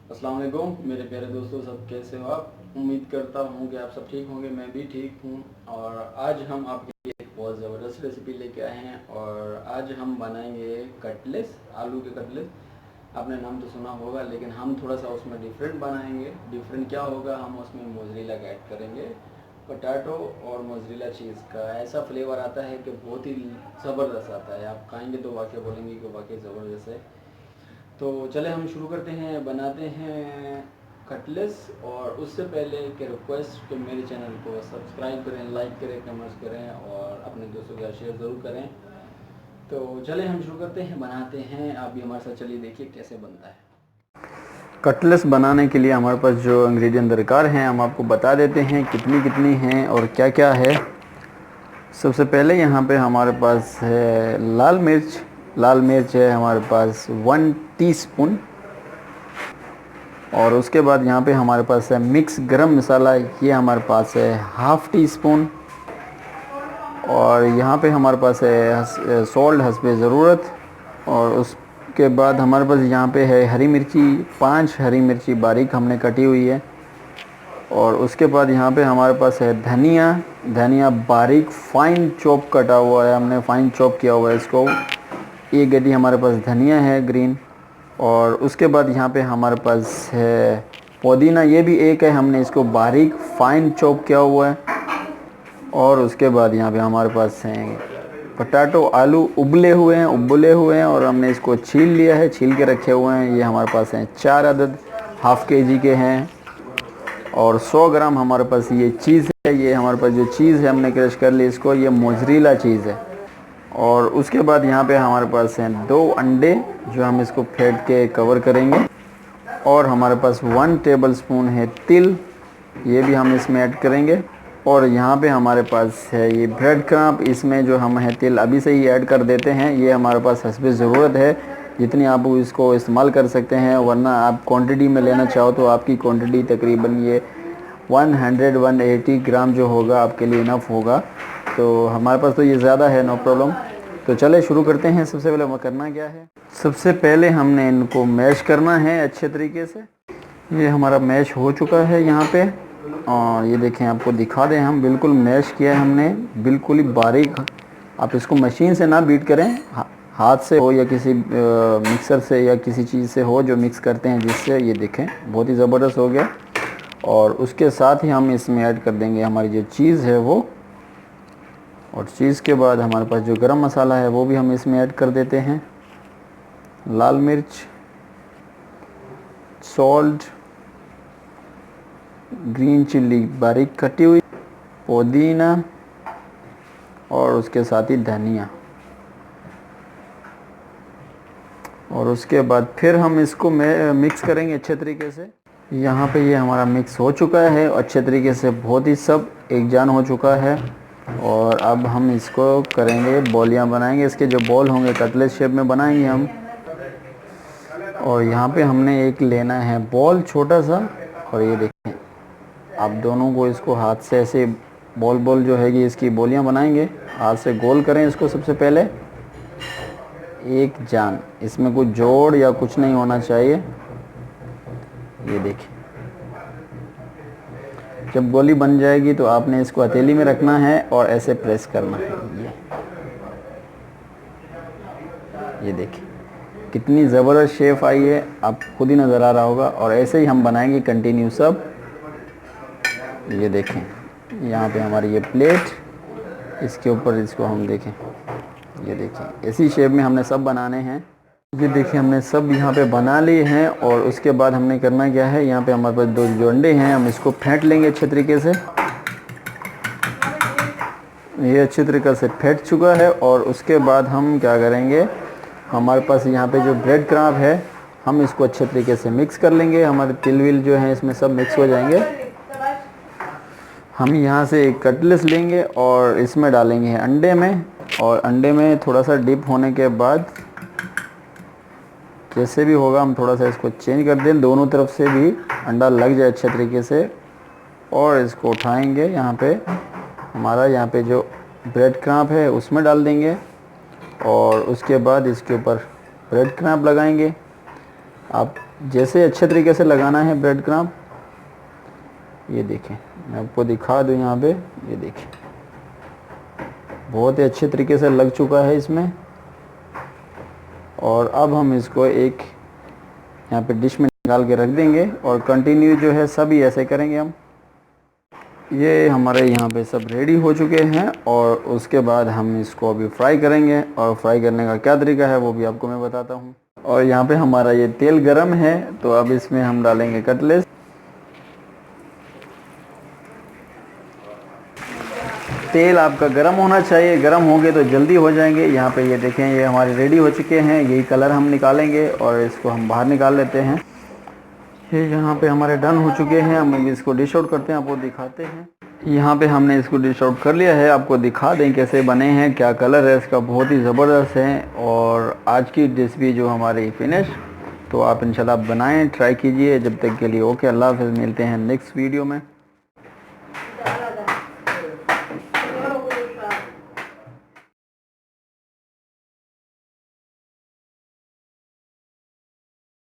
अस्सलाम वालेकुम मेरे प्यारे दोस्तों, सब कैसे हो आप। उम्मीद करता हूँ कि आप सब ठीक होंगे, मैं भी ठीक हूँ। और आज हम आपके लिए एक बहुत ज़बरदस्त रेसिपी लेके आए हैं और आज हम बनाएंगे कटलेस, आलू के कटलेस। आपने नाम तो सुना होगा, लेकिन हम थोड़ा सा उसमें डिफरेंट बनाएंगे। डिफरेंट क्या होगा, हम उसमें मोज़रेला का ऐड करेंगे, पोटैटो और मोज़रेला चीज़ का। ऐसा फ्लेवर आता है कि बहुत ही ज़बरदस्त आता है, आप खाएंगे तो वाकई बोलेंगे कि वाकई ज़बरदस्त है। तो चले हम शुरू करते हैं, बनाते हैं कटलेस। और उससे पहले एक रिक्वेस्ट कि मेरे चैनल को सब्सक्राइब करें, लाइक करें, कमेंट्स करें और अपने दोस्तों के साथ शेयर ज़रूर करें। तो चले हम शुरू करते हैं, बनाते हैं। आप भी हमारे साथ चलिए, देखिए कैसे बनता है। कटलेस बनाने के लिए हमारे पास जो इंग्रेडिएंट दरकार हैं हम आपको बता देते हैं कितनी कितनी हैं और क्या क्या है। सबसे पहले यहाँ पे हमारे पास है लाल मिर्च। लाल मिर्च है हमारे पास 1 टीस्पून। और उसके बाद यहाँ पे हमारे पास है मिक्स गरम मसाला, ये हमारे पास है ½ टीस्पून। और यहाँ पे हमारे पास है सॉल्ट हस्बे ज़रूरत। और उसके बाद हमारे पास यहाँ पे है हरी मिर्ची, 5 हरी मिर्ची बारीक हमने कटी हुई है। और उसके बाद यहाँ पे हमारे पास है धनिया। धनिया बारीक फाइन चॉप कटा हुआ है, हमने फाइन चॉप किया हुआ है इसको। एक गड्डी हमारे पास धनिया है ग्रीन। और उसके बाद यहाँ पे हमारे पास है पुदीना, ये भी एक है, हमने इसको बारीक फाइन चॉप किया हुआ है। और उसके बाद यहाँ पे हमारे पास हैं पोटैटो, आलू उबले हुए हैं और हमने इसको छील लिया है, छील के रखे हुए हैं। ये हमारे पास हैं 4 अदद, ½ kg के हैं। और 100 ग्राम हमारे पास ये चीज़ है। ये हमारे पास जो चीज़ है हमने क्रश कर ली इसको, ये मोज़रेला चीज़ है। और उसके बाद यहाँ पे हमारे पास हैं 2 अंडे जो हम इसको फेंट के कवर करेंगे। और हमारे पास 1 टेबलस्पून है तिल, ये भी हम इसमें ऐड करेंगे। और यहाँ पे हमारे पास है ये ब्रेड क्रम्ब, इसमें जो हम है तिल अभी से ही ऐड कर देते हैं। ये हमारे पास हस्बे ज़रूरत है, जितनी आप इसको इस्तेमाल कर सकते हैं, वरना आप क्वांटिटी में लेना चाहो तो आपकी क्वांटिटी तकरीबन ये 180 ग्राम जो होगा आपके लिए इनफ होगा। तो हमारे पास तो ये ज़्यादा है, नो प्रॉब्लम। तो चले शुरू करते हैं। सबसे पहले हमें करना क्या है, सबसे पहले हमने इनको मैश करना है अच्छे तरीके से। ये हमारा मैश हो चुका है यहाँ पे। और ये देखें, आपको दिखा दें, हम बिल्कुल मैश किया है हमने, बिल्कुल ही बारीक। आप इसको मशीन से ना बीट करें, हाथ से हो या किसी मिक्सर से या किसी चीज़ से हो जो मिक्स करते हैं, जिससे ये देखें बहुत ही ज़बरदस्त हो गया। और उसके साथ ही हम इसमें ऐड कर देंगे हमारी जो चीज़ है वो। और चीज़ के बाद हमारे पास जो गरम मसाला है वो भी हम इसमें ऐड कर देते हैं। लाल मिर्च, सॉल्ट, ग्रीन चिल्ली बारीक कटी हुई, पुदीना और उसके साथ ही धनिया। और उसके बाद फिर हम इसको मिक्स करेंगे अच्छे तरीके से। यहाँ पे ये हमारा मिक्स हो चुका है अच्छे तरीके से, बहुत ही सब एक जान हो चुका है। और अब हम इसको करेंगे, बॉलियाँ बनाएंगे, इसके जो बॉल होंगे कटलेट शेप में बनाएंगे हम। और यहाँ पे हमने एक लेना है बॉल छोटा सा, और ये देखें, आप दोनों को इसको हाथ से ऐसे बॉल जो है इसकी बोलियां बनाएंगे। हाथ से गोल करें इसको सबसे पहले, एक जान, इसमें कुछ जोड़ या कुछ नहीं होना चाहिए। ये देखिए, जब गोली बन जाएगी तो आपने इसको हथेली में रखना है और ऐसे प्रेस करना है। ये देखिए कितनी ज़बरदस्त शेप आई है, आप खुद ही नज़र आ रहा होगा। और ऐसे ही हम बनाएंगे कंटिन्यू सब। ये देखें, यहाँ पे हमारी ये प्लेट, इसके ऊपर इसको हम देखें, ये देखिए इसी शेप में हमने सब बनाने हैं। ये देखिए हमने सब यहाँ पे बना लिए हैं। और उसके बाद हमने करना क्या है, यहाँ पे हमारे पास 2 जो अंडे हैं हम इसको फेंट लेंगे अच्छे तरीके से। ये अच्छे तरीके से फेंट चुका है। और उसके बाद हम क्या करेंगे, हमारे पास यहाँ पे जो ब्रेड क्रम्ब है हम इसको अच्छे तरीके से मिक्स कर लेंगे। हमारे तिल विल जो हैं इसमें सब मिक्स हो जाएंगे। हम यहाँ से एक कटलेस लेंगे और इसमें डालेंगे अंडे में। और अंडे में थोड़ा सा डिप होने के बाद जैसे भी होगा हम थोड़ा सा इसको चेंज कर दें, दोनों तरफ से भी अंडा लग जाए अच्छे तरीके से। और इसको उठाएंगे, यहाँ पे हमारा यहाँ पे जो ब्रेड क्रम्ब है उसमें डाल देंगे। और उसके बाद इसके ऊपर ब्रेड क्रम्ब लगाएंगे। आप जैसे अच्छे तरीके से लगाना है ब्रेड क्रम्ब। ये देखें, मैं आपको दिखा दूं यहाँ पे, ये देखें बहुत ही अच्छे तरीके से लग चुका है इसमें। और अब हम इसको एक यहाँ पे डिश में निकाल के रख देंगे और कंटिन्यू जो है सभी ऐसे करेंगे हम। ये हमारे यहाँ पे सब रेडी हो चुके हैं और उसके बाद हम इसको अभी फ्राई करेंगे, और फ्राई करने का क्या तरीका है वो भी आपको मैं बताता हूँ। और यहाँ पे हमारा ये तेल गरम है, तो अब इसमें हम डालेंगे कटलेट्स। तेल आपका गरम होना चाहिए, गरम होंगे तो जल्दी हो जाएंगे। यहाँ पे ये देखें, ये हमारे रेडी हो चुके हैं। यही कलर हम निकालेंगे और इसको हम बाहर निकाल लेते हैं। ये यहाँ पे हमारे डन हो चुके हैं। हम इसको डिश आउट करते हैं, आपको दिखाते हैं। यहाँ पे हमने इसको डिश आउट कर लिया है, आपको दिखा दें कैसे बने हैं, क्या कलर है इसका, बहुत ही ज़बरदस्त है। और आज की डिश भी जो हमारी फिनिश, तो आप इंशाल्लाह बनाएं, ट्राई कीजिए। जब तक के लिए ओके, अल्लाह हाफ़िज़, मिलते हैं नेक्स्ट वीडियो में।